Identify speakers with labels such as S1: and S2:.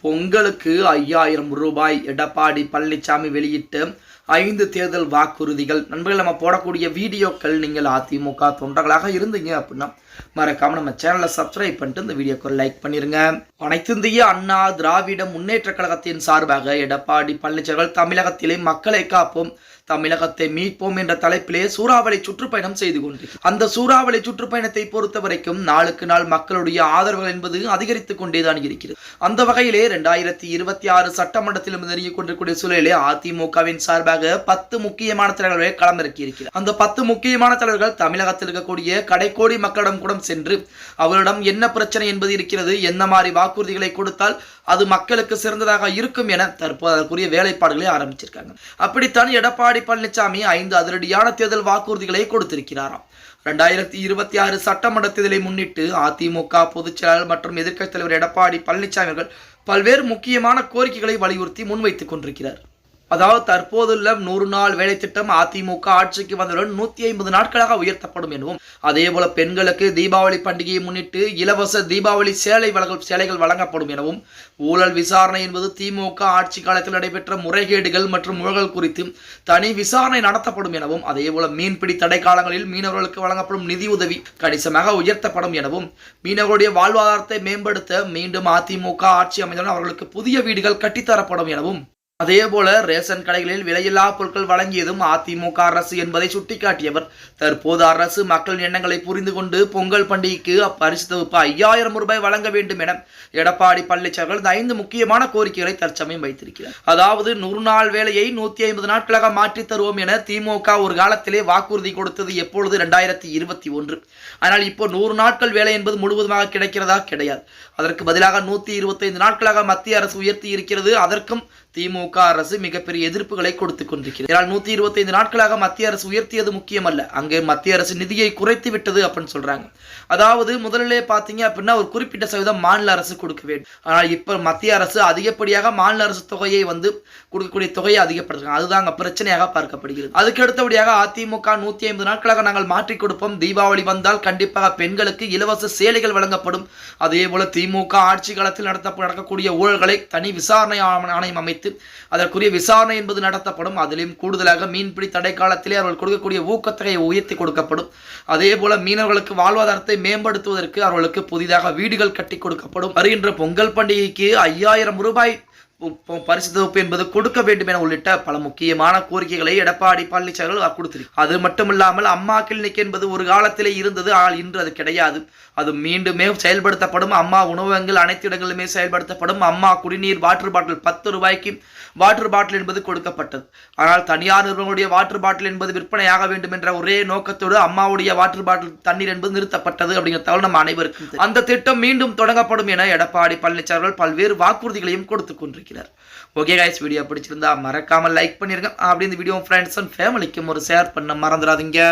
S1: பொங்கலுக்கு 5000 ரூபாய் எடப்பாடி பழனிசாமி வெளியிட்ட 5 தேர்தல் வாக்குறுதிகள். நண்பர்கள், நம்ம போடக்கூடிய வீடியோக்கள் நீங்கள் அதிமுக தொண்டர்களாக இருந்தீங்க அப்படின்னா மறக்காம நம்ம சேனலை சப்ஸ்கிரைப் பண்ணிட்டு இந்த வீடியோக்கு லைக் பண்ணிருங்க. அனைத்து இந்திய அண்ணா திராவிட முன்னேற்ற கழகத்தின் சார்பாக எடப்பாடி பழனிசாமி தமிழகத்திலே மக்களை காப்போம், தமிழகத்தை மீட்போம் என்ற தலைப்பிலே சூறாவளி சுற்றுப்பயணம் செய்து கொண்டிருக்கிறார். அந்த சூறாவளி சுற்றுப்பயணத்தை பொறுத்த வரைக்கும் நாளுக்கு நாள் மக்களுடைய ஆதரவுகள் என்பது அதிகரித்துக் கொண்டேதான் இருக்கிறது. அந்த வகையிலே 2026 சட்டமன்றத்திலும் நெருங்கிக் கொண்டிருக்கூடிய சூழலிலே அதிமுகவின் சார்பாக 10 முக்கியமான தலைவர்களை களமிறக்கி இருக்கிறார். அந்த 10 முக்கியமான தலைவர்கள் தமிழகத்தில் இருக்கக்கூடிய கடைக்கோடி மக்களிடம் கூட சென்று அவரிடம் என்ன பிரச்சனை என்பது இருக்கிறது, என்ன மாதிரி வாக்குறுதிகளை கொடுத்தால் அது மக்களுக்கு சிறந்ததாக இருக்கும் என தற்போது அதற்குரிய வேலைப்பாடுகளை ஆரம்பிச்சிருக்காங்க. அப்படித்தான் எடப்பாடி பழனிசாமி 5 அதிரடியான தேர்தல் வாக்குறுதிகளை கொடுத்திருக்கிறாராம். 2026 சட்டமன்ற தேர்தலை முன்னிட்டு அதிமுக பொதுச் செயலாளர் மற்றும் எதிர்க்கட்சித் தலைவர் எடப்பாடி பழனிசாமி அவர்கள் பல்வேறு முக்கியமான கோரிக்கைகளை வலியுறுத்தி முன்வைத்துக் கொண்டிருக்கிறார். அதாவது தற்போதுள்ள 100 நாள் வேலை திட்டம் அதிமுக ஆட்சிக்கு வந்தவுடன் 150 நாட்களாக உயர்த்தப்படும் எனவும், அதே போல பெண்களுக்கு தீபாவளி பண்டிகையை முன்னிட்டு இலவச தீபாவளி சேலைகள் வழங்கப்படும் எனவும், ஊழல் விசாரணை என்பது திமுக ஆட்சி காலத்தில் நடைபெற்ற முறைகேடுகள் மற்றும் ஊழல் குறித்து தனி விசாரணை நடத்தப்படும் எனவும், அதே போல மீன்பிடி தடை காலங்களில் மீனவர்களுக்கு வழங்கப்படும் நிதி உதவி கணிசமாக உயர்த்தப்படும் எனவும், மீனவர்களுடைய வாழ்வாதாரத்தை மேம்படுத்த மீண்டும் அதிமுக ஆட்சி அமைந்தவுடன் அவர்களுக்கு புதிய வீடுகள் கட்டித்தரப்படும் எனவும், அதே போல ரேஷன் கடைகளில் விலையில்லா பொருட்கள் வழங்கியதும் அதிமுக அரசு என்பதை சுட்டிக்காட்டியவர், தற்போது அரசு மக்களின் எண்ணங்களை புரிந்து கொண்டு பொங்கல் பண்டிகைக்கு பரிசு தொகுப்பு 5000 ரூபாய் வழங்க வேண்டும் என எடப்பாடி பழனிசாமி 5 முக்கியமான கோரிக்கைகளை தற்சமயம் வைத்திருக்கிறார். அதாவது 100 நாள் வேலையை 150 நாட்களாக மாற்றி தருவோம் என திமுக ஒரு காலத்திலே வாக்குறுதி கொடுத்தது. எப்பொழுது? 2021. ஆனால் இப்போ 100 நாட்கள் வேலை என்பது முழுவதுமாக கிடைக்கிறதா? கிடையாது. அதற்கு பதிலாக 125 நாட்களாக மத்திய அரசு உயர்த்தி இருக்கிறது. அதற்கும் திமுக அரசு மிகப்பெரிய எதிர்ப்புகளை கொடுத்துக் கொண்டிருக்கிறது. 125 நாட்களாக மத்திய அரசு உயர்த்தியது முக்கியமல்ல, அங்கே மத்திய அரசு நிதியை குறைத்து விட்டது அப்படின்னு சொல்றாங்க. அதாவது முதலிலே பாத்தீங்க அப்படின்னா ஒரு குறிப்பிட்ட சதவீதம் மாநில அரசு கொடுக்க வேண்டும். ஆனால் இப்ப மத்திய அரசு அதிகப்படியாக மாநில அரசு தொகையை கொடுக்கக்கூடிய தொகையை அதிகப்படுத்துறாங்க. அதுதான் அங்க பிரச்சனையாக பார்க்கப்படுகிறது. அதுக்கு அடுத்தபடியாக அதிமுக 150 நாட்களாக நாங்கள் மாற்றி கொடுப்போம், தீபாவளி வந்தால் கண்டிப்பாக பெண்களுக்கு இலவச சேலைகள் வழங்கப்படும், அதே போல திமுக ஆட்சி காலத்தில் நடக்கக்கூடிய ஊழல்களை தனி விசாரணை ஆணையம் அமைத்து அதற்குரிய விசாரணை என்பது நடத்தப்படும். அதிலும் கூடுதலாக மீன்பிடி தடை காலத்திலே அவர்கள் கொடுக்கக்கூடிய ஊக்கத்தொகையை உயர்த்தி கொடுக்கப்படும். அதே போல மீனவர்களுக்கு வாழ்வாதாரத்தை மேம்படுத்துவதற்கு அவர்களுக்கு புதிதாக வீடுகள் கட்டி கொடுக்கப்படும். வருகின்ற பொங்கல் பண்டிகைக்கு 5000 ரூபாய் பரிசு தொகுப்பு என்பது கொடுக்க வேண்டும் என உள்ளிட்ட பல முக்கியமான கோரிக்கைகளை எடப்பாடி பழனிசாமி கொடுத்திருக்கிறார். அது மட்டுமில்லாமல் அம்மா கிளினிக் என்பது ஒரு காலத்திலே இருந்தது, ஆனால் இன்று அது கிடையாது. அது மீண்டுமே செயல்படுத்தப்படும். அம்மா உணவகங்கள் அனைத்து இடங்களிலுமே செயல்படுத்தப்படும். அம்மா குடிநீர் வாட்டர் பாட்டில் 10 ரூபாய்க்கு வாட்டர் பாட்டில் என்பது கொடுக்கப்பட்டது. ஆனால் தனியார் நிறுவனங்களுடைய வாட்டர் பாட்டில் என்பது விற்பனையாக வேண்டும் என்ற ஒரே நோக்கத்தோடு அம்மாவுடைய வாட்டர் பாட்டில் தண்ணீர் என்பது நிறுத்தப்பட்டது. அப்படிங்கிற தகவல் நம்ம அனைவருக்கும். அந்த திட்டம் மீண்டும் தொடங்கப்படும் என எடப்பாடி பழனிசாமி பல்வேறு வாக்குறுதிகளையும் கொடுத்துக் கொண்டிருக்கிறார். ஓகே கைஸ், வீடியோ பிடிச்சிருந்தா மறக்காம லைக் பண்ணிருங்க. அப்படி இந்த வீடியோ ஃப்ரெண்ட்ஸ் அண்ட் ஃபேமிலிக்கும் ஒரு ஷேர் பண்ண மறந்துடாதீங்க.